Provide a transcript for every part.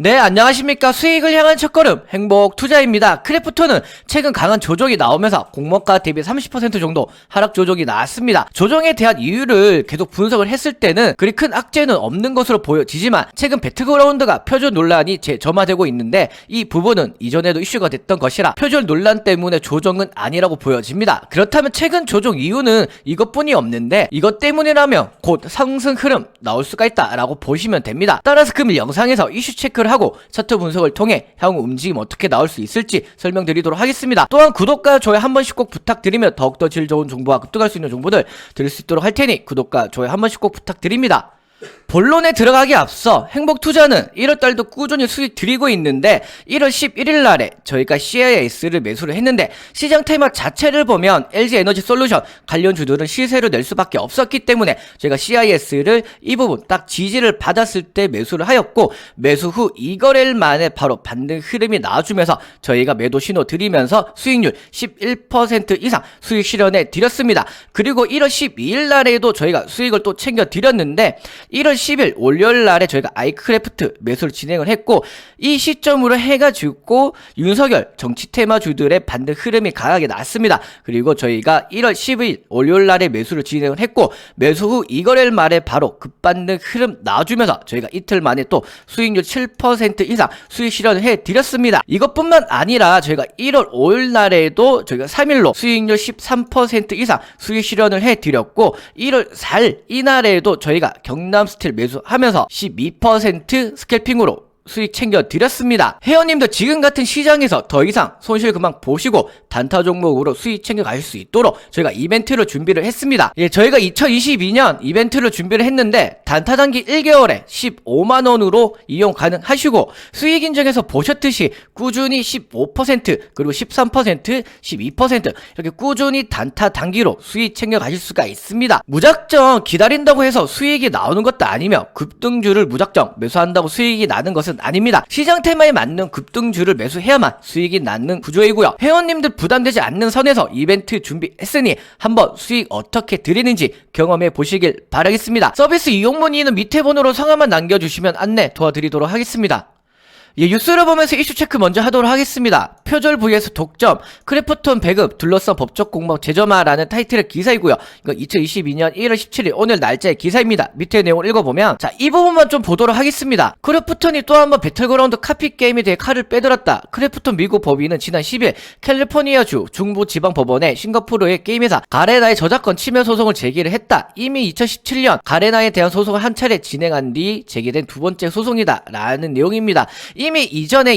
네, 안녕하십니까. 수익을 향한 첫걸음 행복 투자입니다. 크래프톤은 최근 강한 조정이 나오면서 공모가 대비 30% 정도 하락 조정이 나왔습니다. 조정에 대한 이유를 계속 분석을 했을 때는 그리 큰 악재는 없는 것으로 보여지지만 최근 배틀그라운드가 표절 논란이 재점화되고 있는데 이 부분은 이전에도 이슈가 됐던 것이라 표절 논란 때문에 조정은 아니라고 보여집니다. 그렇다면 최근 조정 이유는 이것뿐이 없는데 이것 때문이라면 곧 상승 흐름 나올 수가 있다라고 보시면 됩니다. 따라서 금일 영상에서 이슈 체크를 하고 차트 분석을 통해 향후 움직임 어떻게 나올 수 있을지 설명드리도록 하겠습니다. 또한 구독과 좋아요 한 번씩 꼭 부탁드리며 더욱더 질 좋은 정보와 급등할 수 있는 정보들 드릴 수 있도록 할 테니 구독과 좋아요 한 번씩 꼭 부탁드립니다. 본론에 들어가기 앞서 행복투자는 1월달도 꾸준히 수익 드리고 있는데 1월 11일 날에 저희가 CIS를 매수를 했는데 시장 테마 자체를 보면 LG에너지솔루션 관련 주들은 시세를 낼 수밖에 없었기 때문에 저희가 CIS를 이 부분 딱 지지를 받았을 때 매수를 하였고 매수 후 2거래일 만에 바로 반등 흐름이 나와주면서 저희가 매도 신호 드리면서 수익률 11% 이상 수익 실현해 드렸습니다. 그리고 1월 12일 날에도 저희가 수익을 또 챙겨 드렸는데 1월 10일 월요일 날에 저희가 아이크래프트 매수를 진행을 했고 이 시점으로 해가지고 윤석열 정치 테마주들의 반등 흐름이 강하게 났습니다. 그리고 저희가 1월 10일 월요일 날에 매수를 진행을 했고 매수 후 2거래일 말에 바로 급반등 흐름 나와주면서 저희가 이틀 만에 또 수익률 7% 이상 수익 실현을 해드렸습니다. 이것뿐만 아니라 저희가 1월 5일 날에도 저희가 3일로 수익률 13% 이상 수익 실현을 해드렸고 1월 4일 이날에도 저희가 경남 스틸 매수하면서 12% 스캘핑으로 수익 챙겨 드렸습니다. 회원님도 지금 같은 시장에서 더 이상 손실 그만 보시고 단타 종목으로 수익 챙겨 가실 수 있도록 저희가 이벤트를 준비를 했습니다. 저희가 2022년 이벤트를 준비를 했는데 단타 단기 1개월에 15만원으로 이용 가능하시고 수익 인증에서 보셨듯이 꾸준히 15% 그리고 13% 12% 이렇게 꾸준히 단타 단기로 수익 챙겨 가실 수가 있습니다. 무작정 기다린다고 해서 수익이 나오는 것도 아니며 급등주를 무작정 매수한다고 수익이 나는 것은 아닙니다. 시장 테마에 맞는 급등주를 매수해야만 수익이 나는 구조이고요. 회원님들 부담되지 않는 선에서 이벤트 준비했으니 한번 수익 어떻게 드리는지 경험해 보시길 바라겠습니다. 서비스 이용 문의는 밑에 번호로 성함만 남겨주시면 안내 도와드리도록 하겠습니다. 뉴스를 보면서 이슈 체크 먼저 하도록 하겠습니다. 표절 vs 독점, 크래프톤 배급, 둘러싼 법적 공방 재점화라는 타이틀의 기사이고요. 이거 2022년 1월 17일 오늘 날짜의 기사입니다. 밑에 내용을 읽어보면 이 부분만 좀 보도록 하겠습니다. 크래프톤이 또 한 번 배틀그라운드 카피 게임에 대해 칼을 빼들었다. 크래프톤 미국 법인은 지난 10일 캘리포니아주 중부지방법원에 싱가포르의 게임회사 가레나의 저작권 침해 소송을 제기를 했다. 이미 2017년 가레나에 대한 소송을 한 차례 진행한 뒤 제기된 두 번째 소송이다 라는 내용입니다. 이미 이전에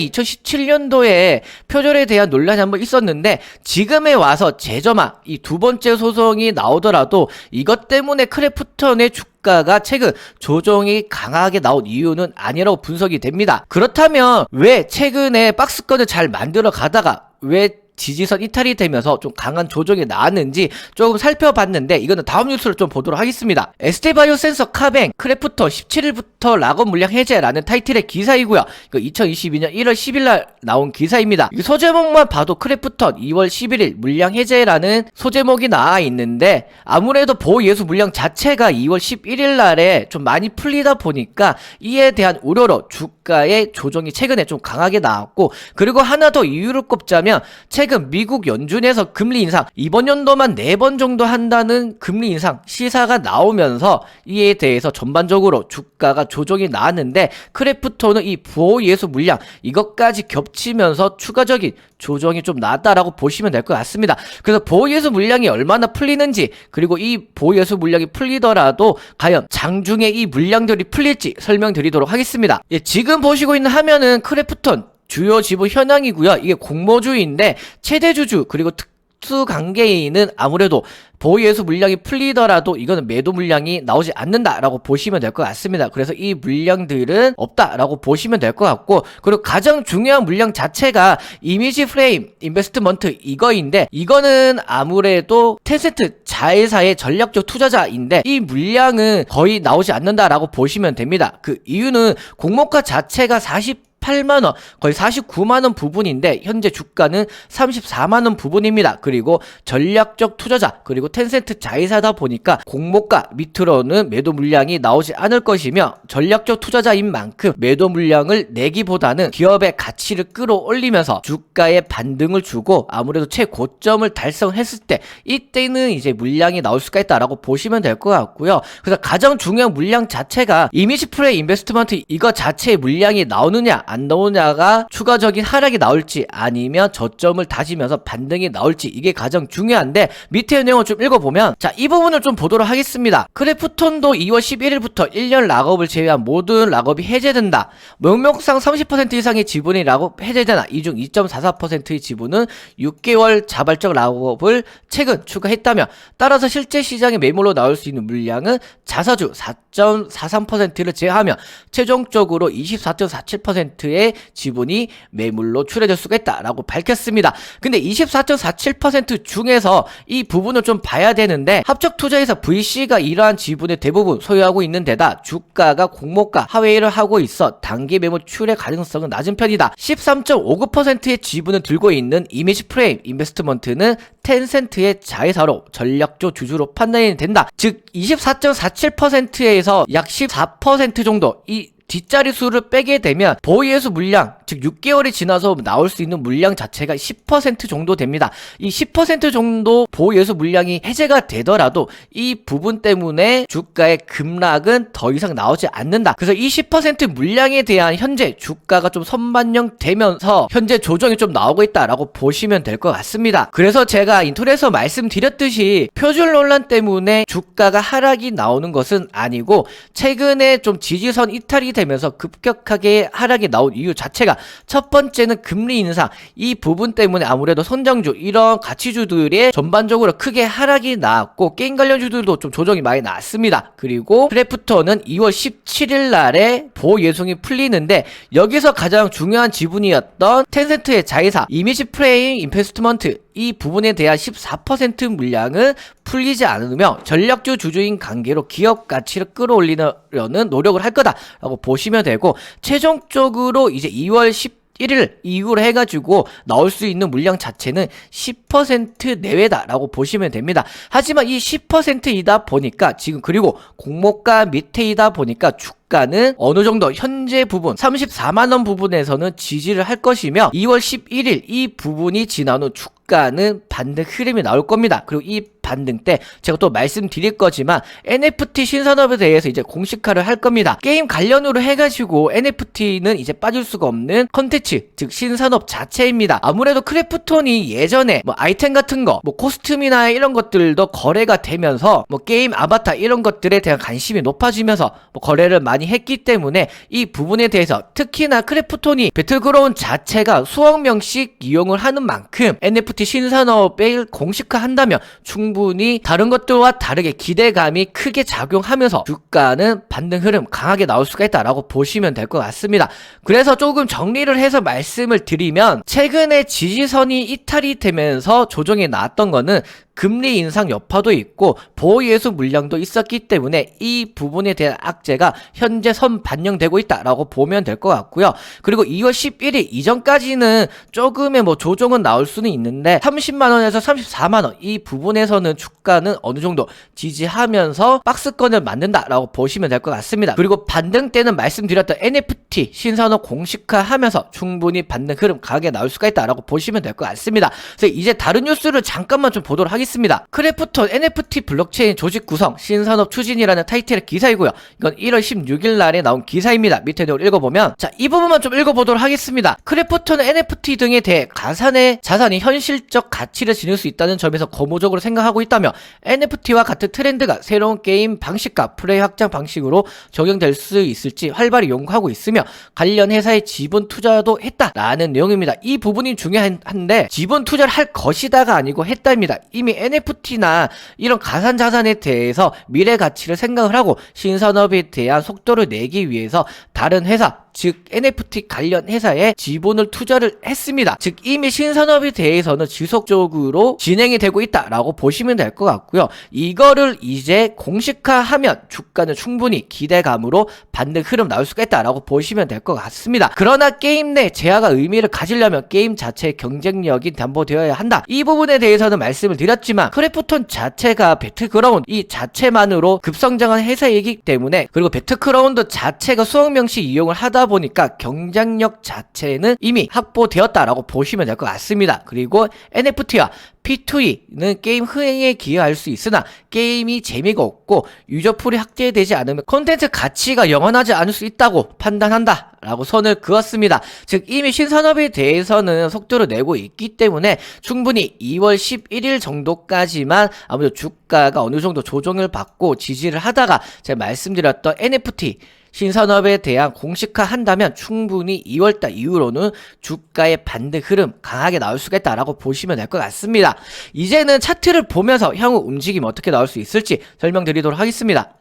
2017년도에 표절에 대한 논란이 한번 있었는데 지금에 와서 재점화 이 두 번째 소송이 나오더라도 이것 때문에 크래프톤의 주가가 최근 조정이 강하게 나온 이유는 아니라고 분석이 됩니다. 그렇다면 왜 최근에 박스권을 잘 만들어 가다가 왜 지지선 이탈이 되면서 좀 강한 조정이 나왔는지 조금 살펴봤는데 이거는 다음 뉴스를 좀 보도록 하겠습니다. ST바이오 센서 카뱅 크래프톤 17일부터 락업 물량 해제라는 타이틀의 기사이고요. 이거 2022년 1월 10일날 나온 기사입니다. 이 소제목만 봐도 크래프톤 2월 11일 물량 해제라는 소제목이 나와 있는데 아무래도 보호예수 물량 자체가 2월 11일날에 좀 많이 풀리다 보니까 이에 대한 우려로 주가의 조정이 최근에 좀 강하게 나왔고 그리고 하나 더 이유를 꼽자면 최근 미국 연준에서 금리 인상 이번 연도만 4번 정도 한다는 금리 인상 시사가 나오면서 이에 대해서 전반적으로 주가가 조정이 나왔는데 크래프톤은 이 보호예수 물량 이것까지 겹치면서 추가적인 조정이 좀 나왔다라고 보시면 될 것 같습니다. 그래서 보호예수 물량이 얼마나 풀리는지 그리고 이 보호예수 물량이 풀리더라도 과연 장중에 이 물량들이 풀릴지 설명드리도록 하겠습니다. 지금 보시고 있는 화면은 크래프톤 주요 지분 현황이고요. 이게 공모주인데 최대 주주 그리고 특수 관계인은 아무래도 보호예수 물량이 풀리더라도 이거는 매도 물량이 나오지 않는다라고 보시면 될 것 같습니다. 그래서 이 물량들은 없다라고 보시면 될 것 같고 그리고 가장 중요한 물량 자체가 이미지 프레임 인베스트먼트 이거인데 이거는 아무래도 텐센트 자회사의 전략적 투자자인데 이 물량은 거의 나오지 않는다라고 보시면 됩니다. 그 이유는 공모가 자체가 40 48만원, 거의 49만원 부분인데 현재 주가는 34만원 부분입니다. 그리고 전략적 투자자 그리고 텐센트 자회사다 보니까 공모가 밑으로는 매도 물량이 나오지 않을 것이며 전략적 투자자인 만큼 매도 물량을 내기보다는 기업의 가치를 끌어올리면서 주가에 반등을 주고 아무래도 최고점을 달성했을 때 이때는 이제 물량이 나올 수가 있다라고 보시면 될 것 같고요. 그래서 가장 중요한 물량 자체가 이미지 프레이 인베스트먼트 이거 자체의 물량이 나오느냐 안 나오느냐가 추가적인 하락이 나올지 아니면 저점을 다지면서 반등이 나올지 이게 가장 중요한데 밑에 내용을 좀 읽어보면 자, 이 부분을 좀 보도록 하겠습니다. 크래프톤도 2월 11일부터 1년 락업을 제외한 모든 락업이 해제된다. 명목상 30% 이상의 지분이 락업 해제되나 이 중 2.44%의 지분은 6개월 자발적 락업을 최근 추가했다며 따라서 실제 시장에 매물로 나올 수 있는 물량은 자사주 4.43%를 제외하며 최종적으로 24.47%의 지분이 매물로 출해질 수가 있다라고 밝혔습니다. 근데 24.47% 중에서 이 부분을 좀 봐야 되는데 합적투자에서 VC가 이러한 지분의 대부분 소유하고 있는 데다 주가가 공모가 하회를 하고 있어 단기 매물 출해 가능성은 낮은 편이다. 13.59%의 지분을 들고 있는 이미지 프레임 인베스트먼트는 텐센트의 자회사로 전략적 주주로 판단이 된다. 즉 24.47%에서 약 14% 정도 이 뒷자리 수를 빼게 되면 보유예수 물량 즉 6개월이 지나서 나올 수 있는 물량 자체가 10% 정도 됩니다. 이 10% 정도 보유예수 물량이 해제가 되더라도 이 부분 때문에 주가의 급락은 더 이상 나오지 않는다. 그래서 이 10% 물량에 대한 현재 주가가 좀 선반영 되면서 현재 조정이 좀 나오고 있다라고 보시면 될 것 같습니다. 그래서 제가 인트로에서 말씀드렸듯이 표준 논란 때문에 주가가 하락이 나오는 것은 아니고 최근에 좀 지지선 이탈이 되면서 급격하게 하락이 나온 이유 자체가 첫 번째는 금리 인상 이 부분 때문에 아무래도 선정주 이런 가치주들의 전반적으로 크게 하락이 나왔고 게임 관련주들도 좀 조정이 많이 나왔습니다. 그리고 크래프톤은 2월 17일 날에 보예송이 풀리는데 여기서 가장 중요한 지분이었던 텐센트의 자회사 이미지 프레임 인베스트먼트 이 부분에 대한 14% 물량은 풀리지 않으며 전략주 주주인 관계로 기업 가치를 끌어올리려는 노력을 할 거다라고 보시면 되고 최종적으로 이제 2월 11일 이후로 해가지고 나올 수 있는 물량 자체는 10% 내외다라고 보시면 됩니다. 하지만 이 10%이다 보니까 지금 그리고 공모가 밑에이다 보니까 주가는 어느 정도 현재 부분 34만원 부분에서는 지지를 할 것이며 2월 11일 이 부분이 지난 후 주가는 반등 흐름이 나올 겁니다. 그리고 이 반등 때 제가 또 말씀드릴 거지만 NFT 신산업에 대해서 이제 공식화를 할 겁니다. 게임 관련으로 해가지고 NFT는 이제 빠질 수가 없는 컨텐츠 즉 신산업 자체입니다. 아무래도 크래프톤이 예전에 뭐 아이템 같은 거 뭐 코스튬이나 이런 것들도 거래가 되면서 뭐 게임 아바타 이런 것들에 대한 관심이 높아지면서 뭐 거래를 많이 했기 때문에 이 부분에 대해서 특히나 크래프톤이 배틀그라운드 자체가 수억 명씩 이용을 하는 만큼 NFT 신산업을 공식화한다면 충분히 다른 것들과 다르게 기대감이 크게 작용하면서 주가는 반등 흐름 강하게 나올 수가 있다라고 보시면 될 것 같습니다. 그래서 조금 정리를 해서 말씀을 드리면 최근에 지지선이 이탈이 되면서 조정이 나왔던 거는 금리 인상 여파도 있고 보유예수 물량도 있었기 때문에 이 부분에 대한 악재가 현재 선 반영되고 있다라고 보면 될 것 같고요. 그리고 2월 11일 이전까지는 조금의 뭐 조정은 나올 수는 있는데 30만원에서 34만원 이 부분에서는 주가는 어느 정도 지지하면서 박스권을 만든다라고 보시면 될 것 같습니다. 그리고 반등 때는 말씀드렸던 NFT 신산업 공식화하면서 충분히 반등 흐름 강하게 나올 수가 있다라고 보시면 될 것 같습니다. 그래서 이제 다른 뉴스를 잠깐만 좀 보도록 하겠습니다. 크래프톤 NFT 블록체인 조직 구성 신산업 추진이라는 타이틀의 기사이고요. 이건 1월 16일 날에 나온 기사입니다. 밑에 내용을 읽어보면 자, 이 부분만 좀 읽어보도록 하겠습니다. 크래프톤 NFT 등에 대해 가상의 자산이 현실적 가치를 지닐 수 있다는 점에서 고무적으로 생각하고 있다며 NFT와 같은 트렌드가 새로운 게임 방식과 플레이 확장 방식으로 적용될 수 있을지 활발히 연구하고 있으며 관련 회사에 지분 투자도 했다라는 내용입니다. 이 부분이 중요한데 지분 투자를 할 것이다가 아니고 했다입니다. 이미 NFT나 이런 가상자산에 대해서 미래 가치를 생각을 하고 신산업에 대한 속도를 내기 위해서 다른 회사 즉 NFT 관련 회사에 지분을 투자를 했습니다. 즉 이미 신산업에 대해서는 지속적으로 진행이 되고 있다라고 보시면 될 것 같고요. 이거를 이제 공식화하면 주가는 충분히 기대감으로 반등 흐름 나올 수가 있다라고 보시면 될 것 같습니다. 그러나 게임 내 재화가 의미를 가지려면 게임 자체의 경쟁력이 담보되어야 한다. 이 부분에 대해서는 말씀을 드렸지만 크래프톤 자체가 배틀그라운드 이 자체만으로 급성장한 회사이기 때문에, 그리고 배틀그라운드 자체가 수억 명씩 이용을 하다 보니까 경쟁력 자체는 이미 확보되었다라고 보시면 될 것 같습니다. 그리고 NFT와 P2E는 게임 흥행에 기여할 수 있으나 게임이 재미가 없고 유저풀이 확대되지 않으면 콘텐츠 가치가 영원하지 않을 수 있다고 판단한다 라고 선을 그었습니다. 즉 이미 신산업에 대해서는 속도를 내고 있기 때문에 충분히 2월 11일 정도까지만 아무래도 주가가 어느 정도 조정을 받고 지지를 하다가 제가 말씀드렸던 NFT 신산업에 대한 공식화 한다면 충분히 2월달 이후로는 주가의 반등 흐름 강하게 나올 수가 있다라고 보시면 될 것 같습니다. 이제는 차트를 보면서 향후 움직임 어떻게 나올 수 있을지 설명드리도록 하겠습니다.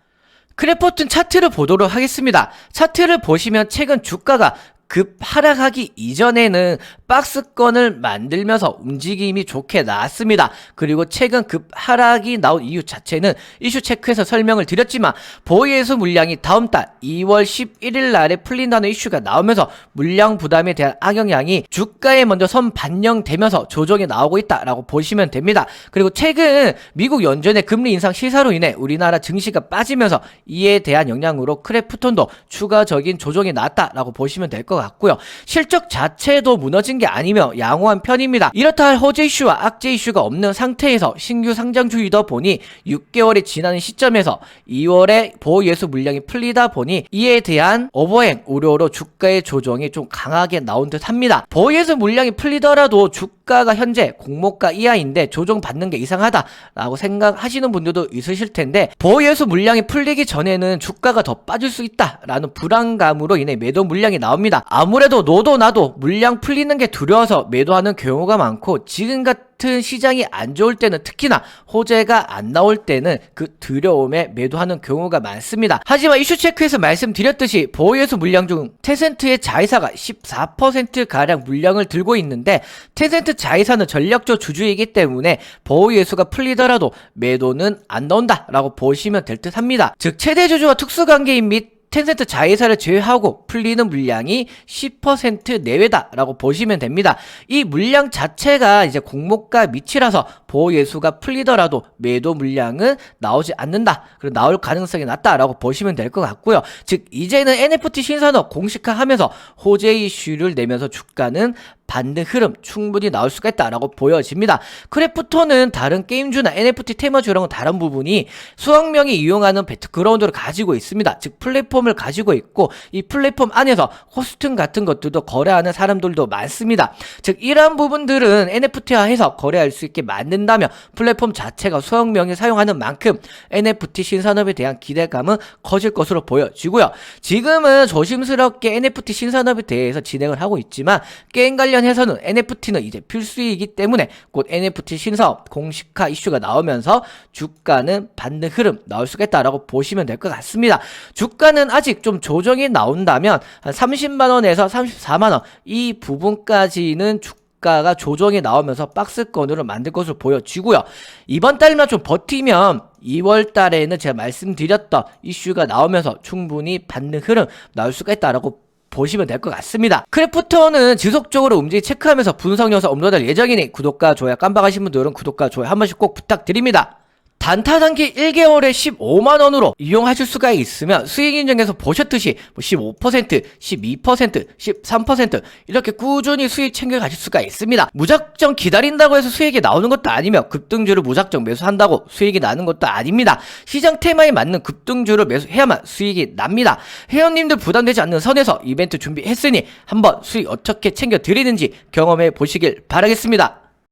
크래프톤 차트를 보도록 하겠습니다. 차트를 보시면 최근 주가가 급 하락하기 이전에는 박스권을 만들면서 움직임이 좋게 나왔습니다. 그리고 최근 급 하락이 나온 이유 자체는 이슈 체크에서 설명을 드렸지만 보유예수 물량이 다음 달 2월 11일 날에 풀린다는 이슈가 나오면서 물량 부담에 대한 악영향이 주가에 먼저 선 반영되면서 조정이 나오고 있다라고 보시면 됩니다. 그리고 최근 미국 연준의 금리 인상 시사로 인해 우리나라 증시가 빠지면서 이에 대한 영향으로 크래프톤도 추가적인 조정이 나왔다라고 보시면 될 것 같고요. 실적 자체도 무너진 게 아니며 양호한 편입니다. 이렇다 할 호재 이슈와 악재 이슈가 없는 상태에서 신규 상장주이다 보니 6개월이 지나는 시점에서 2월에 보호예수 물량이 풀리다 보니 이에 대한 오버행 우려로 주가의 조정이 좀 강하게 나온 듯 합니다. 보호예수 물량이 풀리더라도 주가가 현재 공모가 이하인데 조정받는 게 이상하다라고 생각하시는 분들도 있으실 텐데, 보호예수 물량이 풀리기 전에는 주가가 더 빠질 수 있다라는 불안감으로 인해 매도 물량이 나옵니다. 아무래도 너도 나도 물량 풀리는 게 두려워서 매도하는 경우가 많고, 지금 같은 시장이 안 좋을 때는 특히나 호재가 안 나올 때는 그 두려움에 매도하는 경우가 많습니다. 하지만 이슈 체크에서 말씀드렸듯이 보유예수 물량 중 텐센트의 자회사가 14%가량 물량을 들고 있는데, 텐센트 자회사는 전략적 주주이기 때문에 보유예수가 풀리더라도 매도는 안 나온다라고 보시면 될 듯 합니다. 즉 최대 주주와 특수관계인 및 텐센트 자회사를 제외하고 풀리는 물량이 10% 내외다라고 보시면 됩니다. 이 물량 자체가 이제 공모가 밑이라서 보호예수가 풀리더라도 매도 물량은 나오지 않는다. 그리고 나올 가능성이 낮다라고 보시면 될 것 같고요. 즉 이제는 NFT 신산업 공식화하면서 호재 이슈를 내면서 주가는 반등 흐름 충분히 나올 수가 있다라고 보여집니다. 크래프톤은 다른 게임주나 NFT 테마주랑은 다른 부분이 수억 명이 이용하는 배틀그라운드를 가지고 있습니다. 즉 플랫폼을 가지고 있고, 이 플랫폼 안에서 호스팅 같은 것들도 거래하는 사람들도 많습니다. 즉 이러한 부분들은 NFT화해서 거래할 수 있게 만든다면 플랫폼 자체가 수억 명이 사용하는 만큼 NFT 신산업에 대한 기대감은 커질 것으로 보여지고요. 지금은 조심스럽게 NFT 신산업에 대해서 진행을 하고 있지만 게임 관련 해서는 NFT는 이제 필수이기 때문에 곧 NFT 신사업 공식화 이슈가 나오면서 주가는 반등 흐름 나올 수가 있다라고 보시면 될 것 같습니다. 주가는 아직 좀 조정이 나온다면 한 30만원에서 34만원 이 부분까지는 주가가 조정이 나오면서 박스권으로 만들 것으로 보여지고요. 이번 달만 좀 버티면 2월 달에는 제가 말씀드렸던 이슈가 나오면서 충분히 반등 흐름 나올 수가 있다라고 보시면 될 것 같습니다. 크래프톤은 지속적으로 움직임 체크하면서 분석 영상 업로드할 예정이니 구독과 좋아요 깜빡하신 분들은 구독과 좋아요 한 번씩 꼭 부탁드립니다. 단타 단기 1개월에 15만원으로 이용하실 수가 있으면 수익 인증에서 보셨듯이 15%, 12%, 13% 이렇게 꾸준히 수익 챙겨가실 수가 있습니다. 무작정 기다린다고 해서 수익이 나오는 것도 아니며 급등주를 무작정 매수한다고 수익이 나는 것도 아닙니다. 시장 테마에 맞는 급등주를 매수해야만 수익이 납니다. 회원님들 부담되지 않는 선에서 이벤트 준비했으니 한번 수익 어떻게 챙겨드리는지 경험해 보시길 바라겠습니다.